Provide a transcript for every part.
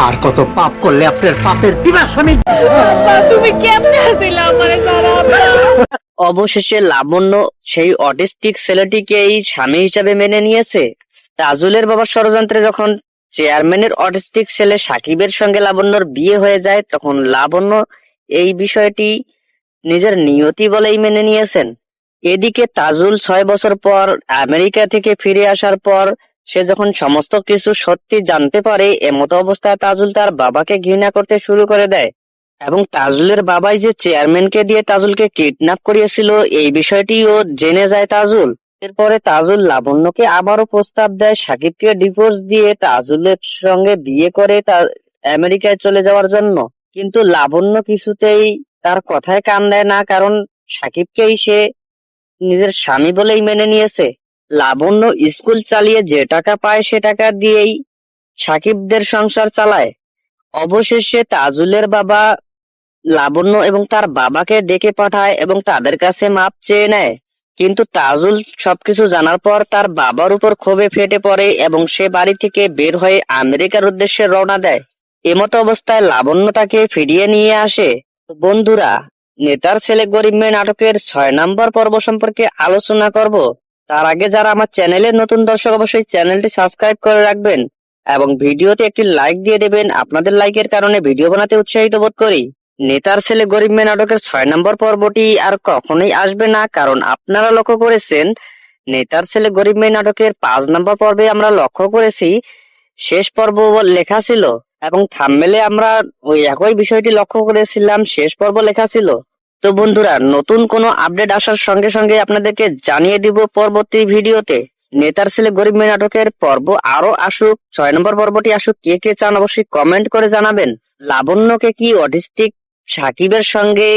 আর কত পাপ করলে আপনার পাপের বিনাশ আমি। তুমি কেমনে আসিলা আমারে সারা? অবশেষে লাবণ্য সেই অটিস্টিক ছেলেটিকেই স্বামী হিসাবে মেনে নিয়েছে। তাজুলের বাবার ষড়যন্ত্রে যখন চেয়ারম্যানের অটিস্টিক ছেলে সাকিবের সঙ্গে লাবণ্যর বিয়ে হয়ে যায়, তখন লাবণ্য এই বিষয়টি নিজের নিয়তি বলেই মেনে নিয়েছেন। এদিকে তাজুল 6 বছর পর আমেরিকা থেকে ফিরে আসার পর সে যখন সমস্ত কিছু সত্যি জানতে পারে, এমতো অবস্থায় তাজুল তার বাবাকে ঘৃণা করতে শুরু করে দেয় এবং তাজুলের বাবাই যে চেয়ারম্যানকে দিয়ে তাজুলকে কিডন্যাপ করিয়েছিল এই বিষয়টিও জেনে যায় তাজুল। এরপরে তাজুল লাবণ্যকে আবারও প্রস্তাব দেয় সাকিবকে ডিভোর্স দিয়ে তাজুলের সঙ্গে বিয়ে করে তার আমেরিকায় চলে যাওয়ার জন্য। কিন্তু লাবণ্য কিছুতেই তার কথায় কান দেয় না, কারণ সাকিবকেই সে নিজের স্বামী বলেই মেনে নিয়েছে। লাবণ্য স্কুল চালিয়ে যে টাকা পায় সে টাকা দিয়েই সাকিবদের সংসার চালায়। অবশেষে তাজুলের বাবা লাবণ্য এবং তার বাবাকে ডেকে পাঠায় এবং তাদের কাছে মাপ চেয়ে নেয়। কিন্তু তাজুল সবকিছু জানার পর তার বাবার উপর ক্ষোভে ফেটে পড়ে এবং সে বাড়ি থেকে বের হয়ে আমেরিকার উদ্দেশ্যে রওনা দেয়। এমতো অবস্থায় লাবণ্য তাকে ফিরিয়ে নিয়ে আসে। বন্ধুরা, নেতার ছেলে গরিব মেয়ে নাটকের 6 নম্বর পর্ব সম্পর্কে আলোচনা করব। তার আগে যারা আমার চ্যানেলের নতুন দর্শক অবশ্যই চ্যানেলটি সাবস্ক্রাইব করে রাখবেন এবং ভিডিওতে একটি লাইক দিয়ে দেবেন। আপনাদের লাইকের কারণে ভিডিও বানাতে উৎসাহিত বোধ করি। নেতার ছেলে গরিব মেয়ে নাটকের 6 নম্বর পর্বটি আর কখনোই আসবে না, কারণ আপনারা লক্ষ্য করেছেন নেতার ছেলে গরিব মেয়ে নাটকের 5 নম্বর পর্বে আমরা লক্ষ্য করেছি শেষ পর্ব লেখা ছিল এবং থাম্বনেলে আমরা ওই একই বিষয়টি লক্ষ্য করেছিলাম, শেষ পর্ব লেখা ছিল। তো বন্ধুরা, নতুন কোনো আপডেট আসার সঙ্গে সঙ্গে আপনাদেরকে জানিয়ে দিব পরবর্তী ভিডিওতে। নেতার ছেলে গরিব মেয়ে নাটকের পর্ব আরো আসুক, 6 নম্বর পর্বটি আসুক, কে কে চান অবশ্যই কমেন্ট করে জানাবেন। লাবণ্যকে কি অটিস্টিক সাকিবের সঙ্গে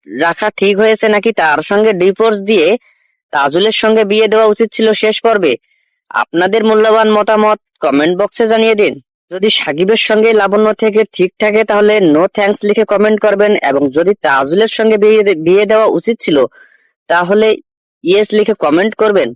রাখা ঠিক হয়েছে, নাকি তার সঙ্গে ডিভোর্স দিয়ে তাজুলের সঙ্গে বিয়ে দেওয়া উচিত ছিল শেষ পর্বে? আপনাদের মূল্যবান মতামত কমেন্ট বক্সে জানিয়ে দিন। যদি সাকিবের সঙ্গে লাবণ্য থেকে ঠিক থাকে তাহলে নো থ্যাঙ্কস লিখে কমেন্ট করবেন, এবং যদি তাজুলের সঙ্গে বিয়ে দেওয়া উচিত ছিল তাহলে ইয়েস লিখে কমেন্ট করবেন।